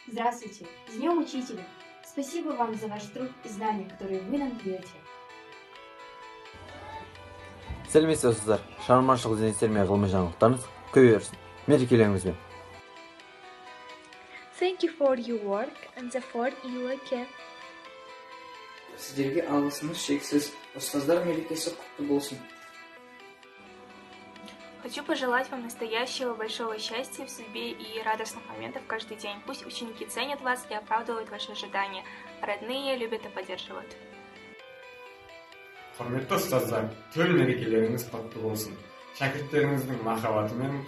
Здравствуйте! С Днем Учителя! Спасибо вам за ваш труд и знания, которые вы нам даете. Сәлеметсіз достар, шығармашылық ізденістер мен ғылыми жаңалықтарыңыз көбейе берсін. Мерекелеріңізбен. Thank you for your work and the effort you care. Сіздерге алғысымыз шексіз. Ұстаздар мерекесі құтты болсын. Хочу пожелать вам настоящего большого счастья в судьбе и радостных моментов каждый день. Пусть ученики ценят вас и оправдывают ваши ожидания. Родные любят и поддерживают. Құрметті ұстаздар, төл мерекелеріңіз құтты болсын. Шәкірттеріңіздің махаббаты мен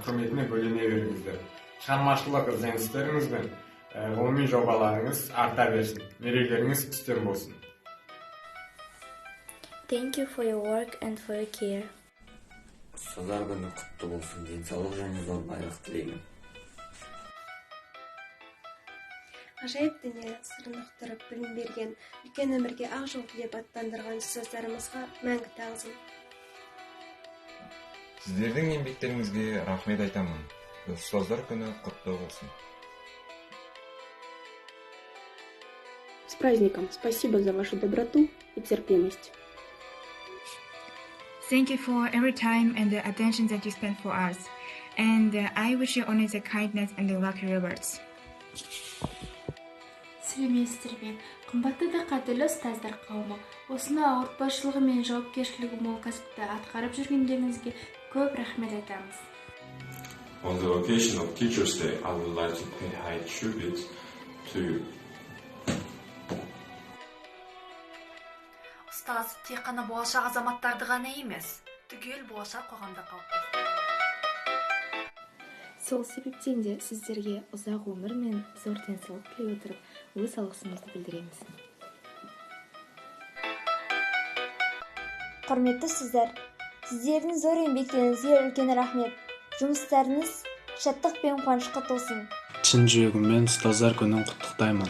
құрметіне бөлене беріңіздер. Шығармашылық ізденістеріңіз бен ғылыми жобаларыңыз арта берсін. Мерекелеріңіз үстем болсын. Thank you for your work and for your care. Ұстаздар күні құтты болсын. Денсаулық және зор байлық тілеймін. Ғажайып дүние сырын ұқтырып білім берген, үлкен өмірге ақ жол тілеп аттандырған ұстаздарымызға мәңгі тағзым. Сіздердің еңбектеріңізге рахмет айтамын. Ұстаздар күні құтты болсын. С праздником! Спасибо за вашу доброту и терпимость. Thank you for every time and the attention that you spend for us. And I wish you only the kindness and the lucky rewards. Сәлеметсіздер ме? Қымбатты да қадірлі ұстаздар қауымы. Осыны ауыртпашылығы мен жауапкершілігі мол кәсіпті атқарып жүргендеріңізге көп рахмет айтамыз. On the occasion of Teachers' Day, I would like to pay high tribute to you. Ұстаз тек қана болашақ азаматтарды ғана емес, түгел болашақ қоғамда қалыптасты. Сол себептен де сіздерге ұзақ өмір мен зор денсаулық тілей отырып, өз алғысымызды білдіреміз. Құрметті ұстаздар, сіздердің зор еңбектеріңізге үлкен рахмет. Жұмыстарыңыз шаттық пен қуанышқа толсын. Шын жүрегіммен ұстаздар күнін құттықтаймын.